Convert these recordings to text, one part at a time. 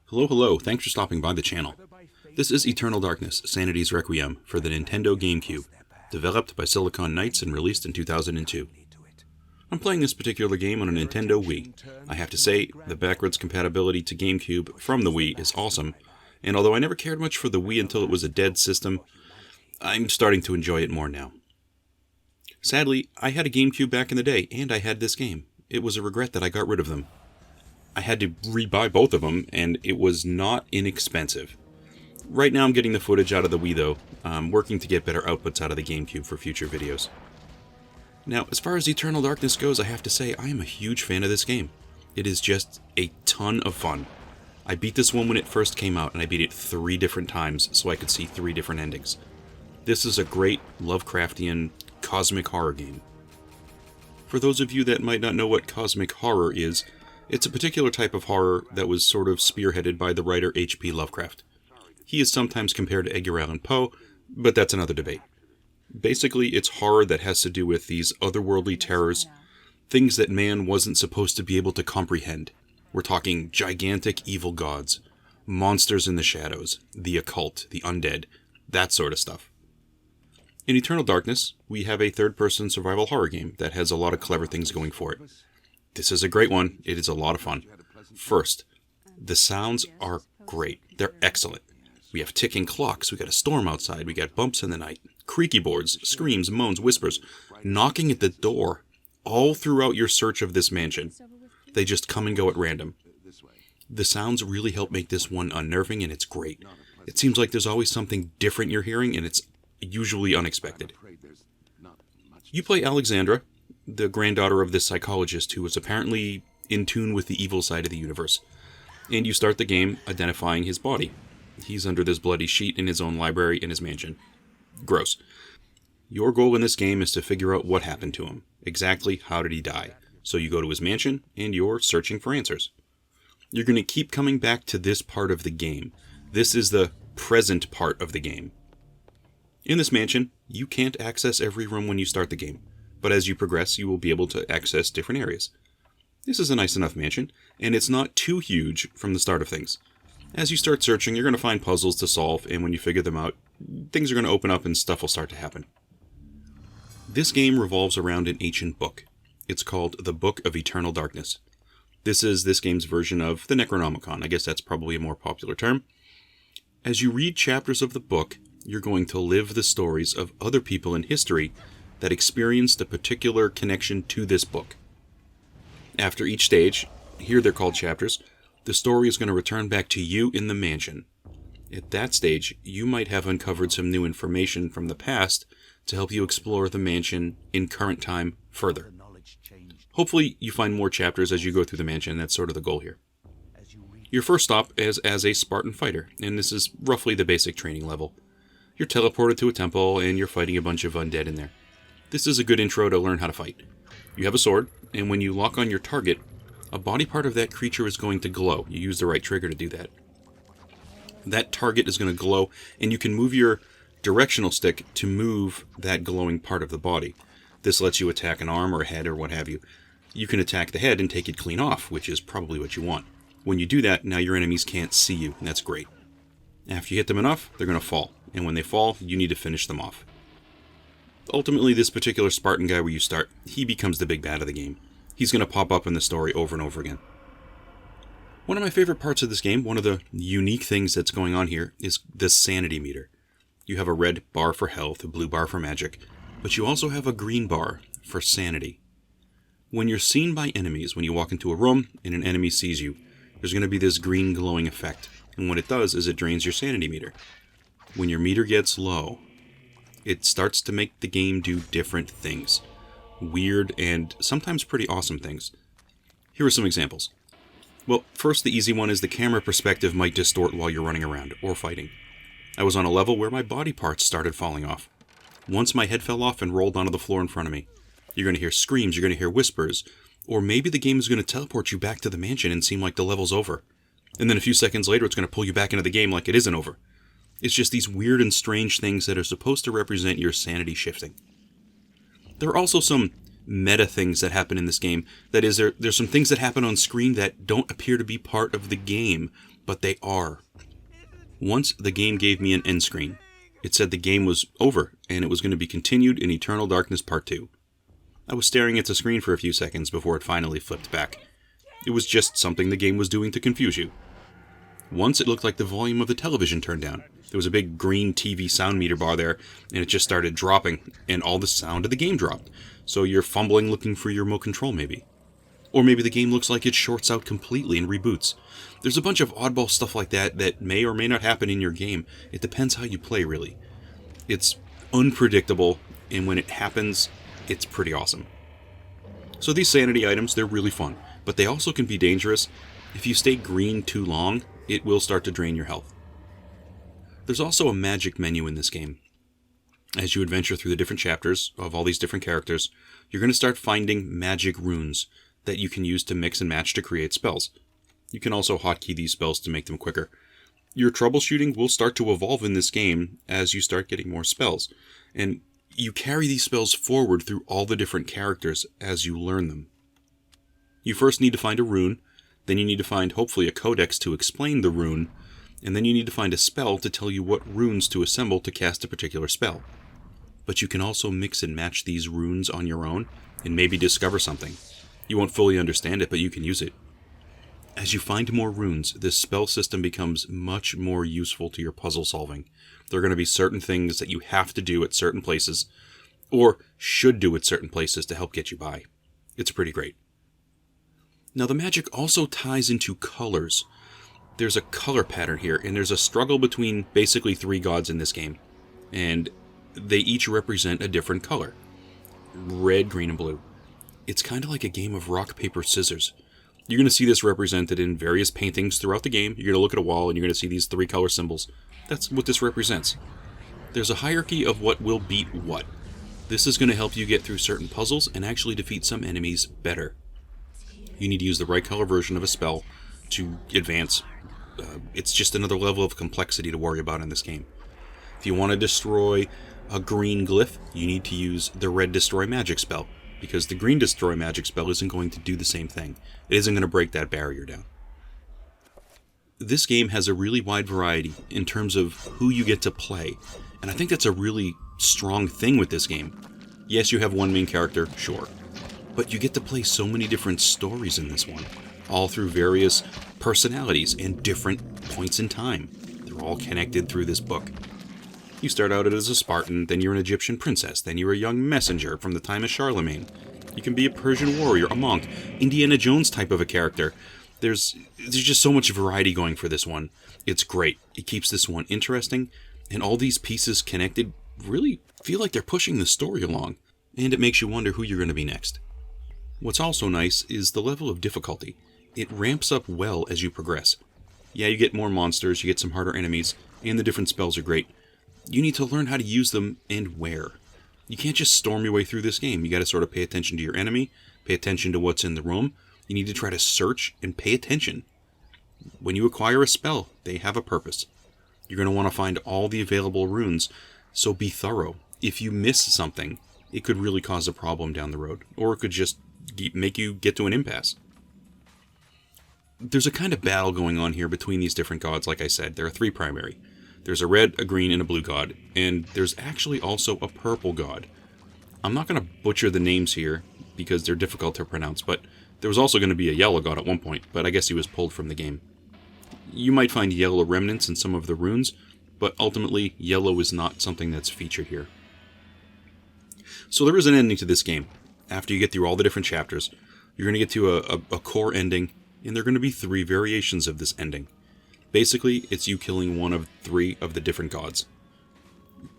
Hello, hello, thanks for stopping by the channel. This is Eternal Darkness, Sanity's Requiem for the Nintendo Gamecube, developed by Silicon Knights and released in 2002. I'm playing this particular game on a Nintendo Wii. I have to say, the backwards compatibility to GameCube from the Wii is awesome, and although I never cared much for the Wii until it was a dead system, I'm starting to enjoy it more now. Sadly, I had a GameCube back in the day, and I had this game. It was a regret that I got rid of them. I had to rebuy both of them, and it was not inexpensive. Right now I'm getting the footage out of the Wii though. I'm working to get better outputs out of the GameCube for future videos. Now, as far as Eternal Darkness goes, I have to say I am a huge fan of this game. It is just a ton of fun. I beat this one when it first came out, and I beat it 3 different times so I could see 3 different endings. This is a great Lovecraftian cosmic horror game. For those of you that might not know what cosmic horror is, it's a particular type of horror that was sort of spearheaded by the writer H.P. Lovecraft. He is sometimes compared to Edgar Allan Poe, but that's another debate. Basically, it's horror that has to do with these otherworldly terrors, things that man wasn't supposed to be able to comprehend. We're talking gigantic evil gods, monsters in the shadows, the occult, the undead, that sort of stuff. In Eternal Darkness, we have a third-person survival horror game that has a lot of clever things going for it. This is a great one. It is a lot of fun. First, the sounds are great. They're excellent. We have ticking clocks, we got a storm outside, we got bumps in the night, creaky boards, screams, moans, whispers, knocking at the door, all throughout your search of this mansion. They just come and go at random. The sounds really help make this one unnerving, and it's great. It seems like there's always something different you're hearing, and it's usually unexpected. You play Alexandra, the granddaughter of this psychologist who is apparently in tune with the evil side of the universe. And you start the game identifying his body. He's under this bloody sheet in his own library in his mansion. Gross. Your goal in this game is to figure out what happened to him. Exactly how did he die? So you go to his mansion and you're searching for answers. You're going to keep coming back to this part of the game. This is the present part of the game. In this mansion, you can't access every room when you start the game, but as you progress, you will be able to access different areas. This is a nice enough mansion, and it's not too huge from the start of things. As you start searching, you're going to find puzzles to solve, and when you figure them out, things are going to open up and stuff will start to happen. This game revolves around an ancient book. It's called the Book of Eternal Darkness. This is this game's version of the Necronomicon. I guess that's probably a more popular term. As you read chapters of the book, you're going to live the stories of other people in history that experienced a particular connection to this book. After each stage, here they're called chapters, the story is going to return back to you in the mansion. At that stage, you might have uncovered some new information from the past to help you explore the mansion in current time further. Hopefully, you find more chapters as you go through the mansion. That's sort of the goal here. Your first stop is as a Spartan fighter, and this is roughly the basic training level. You're teleported to a temple, and you're fighting a bunch of undead in there. This is a good intro to learn how to fight. You have a sword, and when you lock on your target, a body part of that creature is going to glow. You use the right trigger to do that. That target is going to glow, and you can move your directional stick to move that glowing part of the body. This lets you attack an arm or a head or what have you. You can attack the head and take it clean off, which is probably what you want. When you do that, now your enemies can't see you, and that's great. After you hit them enough, they're going to fall, and when they fall, you need to finish them off. Ultimately, this particular Spartan guy where you start, he becomes the big bad of the game. He's going to pop up in the story over and over again. One of my favorite parts of this game, one of the unique things that's going on here, is the sanity meter. You have a red bar for health, a blue bar for magic, but you also have a green bar for sanity. When you're seen by enemies, when you walk into a room and an enemy sees you, there's going to be this green glowing effect, and what it does is it drains your sanity meter. When your meter gets low, it starts to make the game do different things. Weird and sometimes pretty awesome things. Here are some examples. Well, first the easy one is the camera perspective might distort while you're running around or fighting. I was on a level where my body parts started falling off. Once my head fell off and rolled onto the floor in front of me. You're going to hear screams, you're going to hear whispers, or maybe the game is going to teleport you back to the mansion and seem like the level's over. And then a few seconds later it's going to pull you back into the game like it isn't over. It's just these weird and strange things that are supposed to represent your sanity shifting. There are also some meta things that happen in this game. That is, there's some things that happen on screen that don't appear to be part of the game, but they are. Once the game gave me an end screen. It said the game was over, and it was going to be continued in Eternal Darkness Part 2. I was staring at the screen for a few seconds before it finally flipped back. It was just something the game was doing to confuse you. Once it looked like the volume of the television turned down. There was a big green TV sound meter bar there, and it just started dropping, and all the sound of the game dropped. So you're fumbling looking for your remote control maybe. Or maybe the game looks like it shorts out completely and reboots. There's a bunch of oddball stuff like that that may or may not happen in your game. It depends how you play, really. It's unpredictable, and when it happens, it's pretty awesome. So these sanity items, they're really fun, but they also can be dangerous. If you stay green too long, it will start to drain your health. There's also a magic menu in this game. As you adventure through the different chapters of all these different characters, you're going to start finding magic runes that you can use to mix and match to create spells. You can also hotkey these spells to make them quicker. Your troubleshooting will start to evolve in this game as you start getting more spells, and you carry these spells forward through all the different characters as you learn them. You first need to find a rune, then you need to find hopefully a codex to explain the rune, and then you need to find a spell to tell you what runes to assemble to cast a particular spell. But you can also mix and match these runes on your own, and maybe discover something. You won't fully understand it, but you can use it. As you find more runes, this spell system becomes much more useful to your puzzle solving. There are going to be certain things that you have to do at certain places, or should do at certain places to help get you by. It's pretty great. Now the magic also ties into colors. There's a color pattern here, and there's a struggle between basically 3 gods in this game. And they each represent a different color. Red, green, and blue. It's kind of like a game of rock, paper, scissors. You're going to see this represented in various paintings throughout the game. You're going to look at a wall and you're going to see these 3 color symbols. That's what this represents. There's a hierarchy of what will beat what. This is going to help you get through certain puzzles and actually defeat some enemies better. You need to use the right color version of a spell to advance. It's just another level of complexity to worry about in this game. If you want to destroy a green glyph, you need to use the red destroy magic spell, because the green destroy magic spell isn't going to do the same thing. It isn't going to break that barrier down. This game has a really wide variety in terms of who you get to play, and I think that's a really strong thing with this game. Yes, you have one main character, sure, but you get to play so many different stories in this one, all through various personalities and different points in time. They're all connected through this book. You start out as a Spartan, then you're an Egyptian princess, then you're a young messenger from the time of Charlemagne. You can be a Persian warrior, a monk, Indiana Jones type of a character. There's just so much variety going for this one. It's great. It keeps this one interesting, and all these pieces connected really feel like they're pushing the story along, and it makes you wonder who you're going to be next. What's also nice is the level of difficulty. It ramps up well as you progress. Yeah, you get more monsters, you get some harder enemies, and the different spells are great. You need to learn how to use them and where. You can't just storm your way through this game. You got to sort of pay attention to your enemy, pay attention to what's in the room. You need to try to search and pay attention. When you acquire a spell, they have a purpose. You're going to want to find all the available runes, so be thorough. If you miss something, it could really cause a problem down the road, or it could just make you get to an impasse. There's a kind of battle going on here between these different gods, like I said. There are 3 primary. There's a red, a green, and a blue god, and there's actually also a purple god. I'm not going to butcher the names here, because they're difficult to pronounce, but there was also going to be a yellow god at one point, but I guess he was pulled from the game. You might find yellow remnants in some of the runes, but ultimately, yellow is not something that's featured here. So there is an ending to this game. After you get through all the different chapters, you're going to get to a core ending, and there are going to be 3 variations of this ending. Basically, it's you killing one of 3 of the different gods.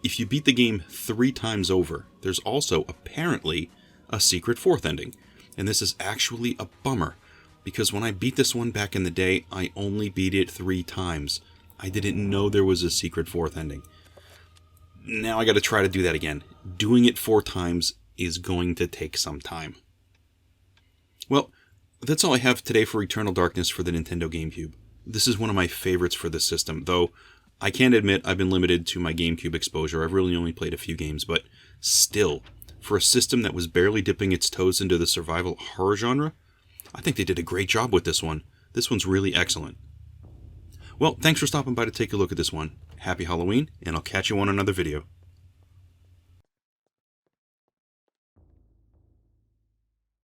If you beat the game 3 times over, there's also, apparently, a secret 4th ending. And this is actually a bummer, because when I beat this one back in the day, I only beat it 3 times. I didn't know there was a secret 4th ending. Now I gotta try to do that again. Doing it 4 times is going to take some time. Well, that's all I have today for Eternal Darkness for the Nintendo Gamecube. This is one of my favorites for this system, though I can't admit I've been limited to my GameCube exposure. I've really only played a few games, but still, for a system that was barely dipping its toes into the survival horror genre, I think they did a great job with this one. This one's really excellent. Well, thanks for stopping by to take a look at this one. Happy Halloween, and I'll catch you on another video.